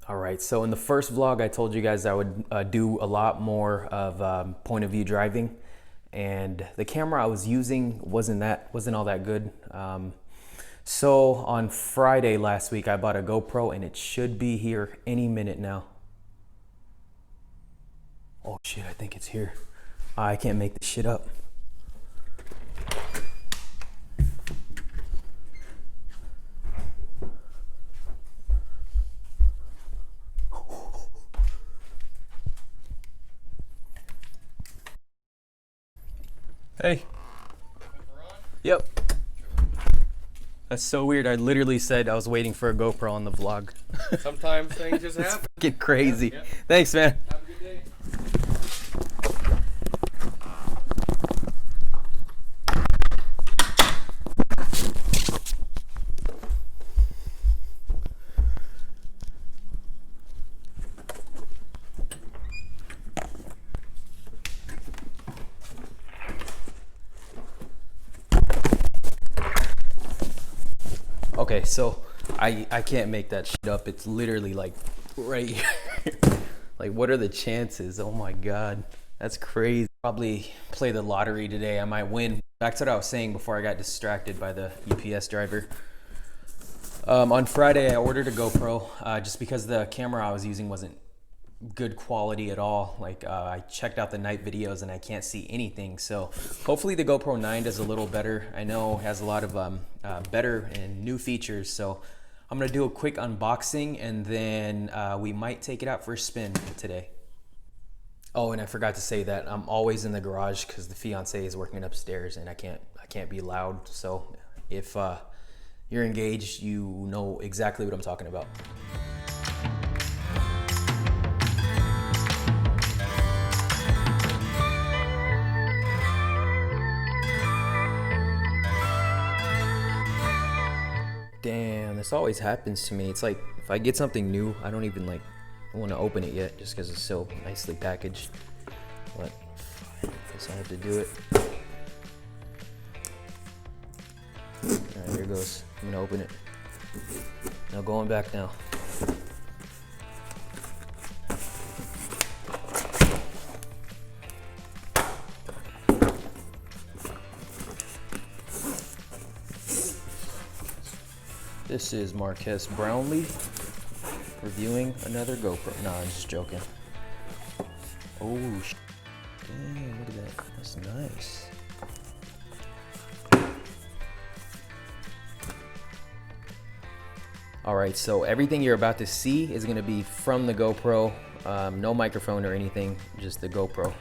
All right, so in the first vlog, I told you guys I would do a lot more of point of view driving, and the camera I was using wasn't all that good. So on Friday last week, I bought a GoPro, and it should be here any minute now. Oh shit, I think it's here. I can't make this shit up. Hey. Yep. That's so weird. I literally said I was waiting for a GoPro on the vlog. Sometimes things just happen. It's fucking crazy. Yeah. Thanks, man. Have a good day. Okay, so I can't make that shit up. It's literally like right here. Like, what are the chances? Oh my God, that's crazy. Probably play the lottery today. I might win. Back to what I was saying before I got distracted by the UPS driver. On Friday, I ordered a GoPro just because the camera I was using wasn't good quality at all. Like I checked out the night videos and I can't see anything. So hopefully the GoPro 9 does a little better. I know it has a lot of better and new features. So I'm gonna do a quick unboxing, and then we might take it out for a spin today. Oh, and I forgot to say that I'm always in the garage because the fiance is working upstairs and I can't be loud. So if you're engaged, you know exactly what I'm talking about. Damn, this always happens to me. It's like if I get something new, I don't even like want to open it yet just because it's so nicely packaged. But I guess I have to do it. Alright, here goes. I'm gonna open it. No going back now. This is Marquez Brownlee reviewing another GoPro. No, I'm just joking. Oh, damn, look at that. That's nice. All right, so everything you're about to see is gonna be from the GoPro. No microphone or anything, just the GoPro.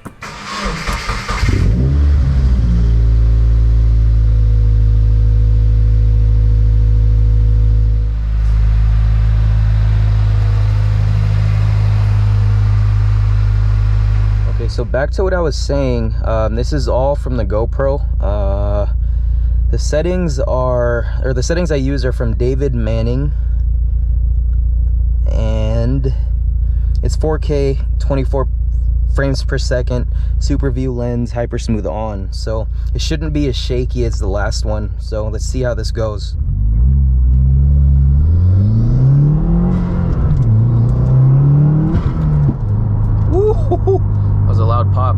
So back to what I was saying, this is all from the GoPro. The settings I use are from David Manning, and it's 4K, 24 frames per second, super view lens, hyper smooth on. So it shouldn't be as shaky as the last one. So let's see how this goes. Woo-hoo-hoo. That was a loud pop.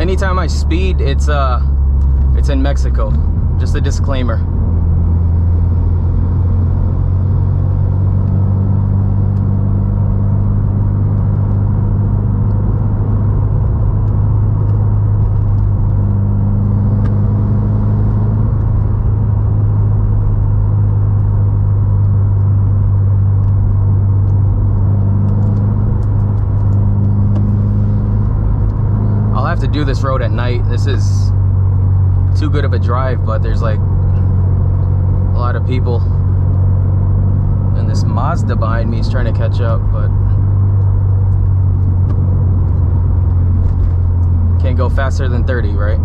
Anytime I speed, it's in Mexico. Just a disclaimer. to do this road at night. This is too good of a drive, but there's like a lot of people, and this Mazda behind me is trying to catch up, but can't go faster than 30, right?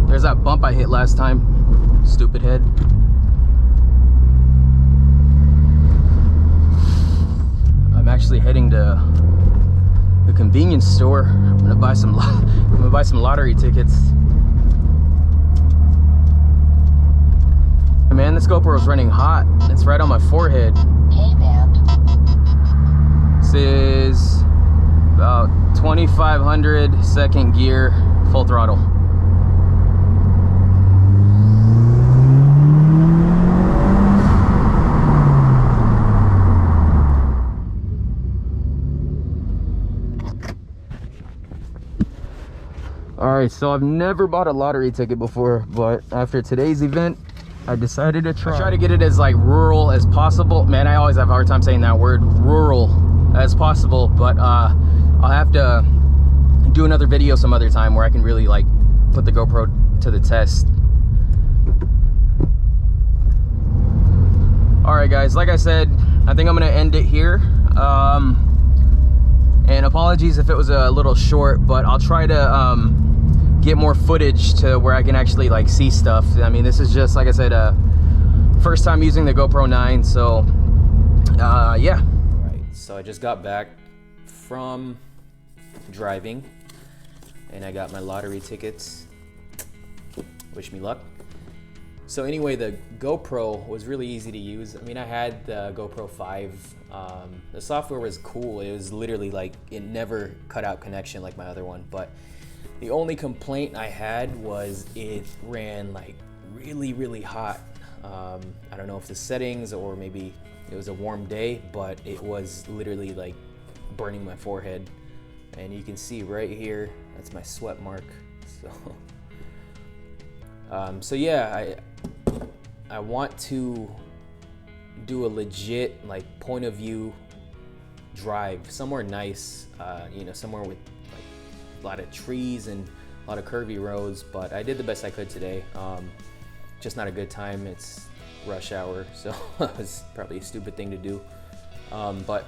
There's that bump I hit last time. Stupid head. I'm actually heading to the convenience store. I'm gonna buy some lottery tickets. Man, this GoPro's running hot. It's right on my forehead. This is about 2500 second gear, full throttle. Alright, so I've never bought a lottery ticket before, but after today's event, I decided to try. I try to get it as like rural as possible. Man, I always have a hard time saying that word, rural as possible, but I'll have to do another video some other time where I can really like put the GoPro to the test. Alright guys, like I said, I think I'm gonna end it here. And apologies if it was a little short, but I'll try to get more footage to where I can actually like see stuff. I mean, this is just, like I said, first time using the GoPro 9, so yeah. Right, so I just got back from driving and I got my lottery tickets. Wish me luck. So anyway, the GoPro was really easy to use. I mean, I had the GoPro 5. The software was cool. It was literally like, it never cut out connection like my other one, but the only complaint I had was it ran like really hot. I don't know if the settings or maybe it was a warm day, but it was literally like burning my forehead. And you can see right here, that's my sweat mark. So yeah, I want to do a legit like point of view drive somewhere nice, you know, somewhere with like a lot of trees and a lot of curvy roads, but I did the best I could today. Just not a good time. It's rush hour, so it was probably a stupid thing to do. But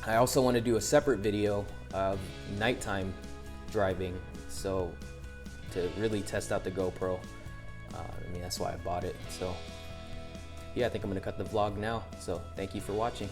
I also want to do a separate video of nighttime driving, so to really test out the GoPro. I mean, that's why I bought it. So yeah, I think I'm gonna cut the vlog now. So thank you for watching.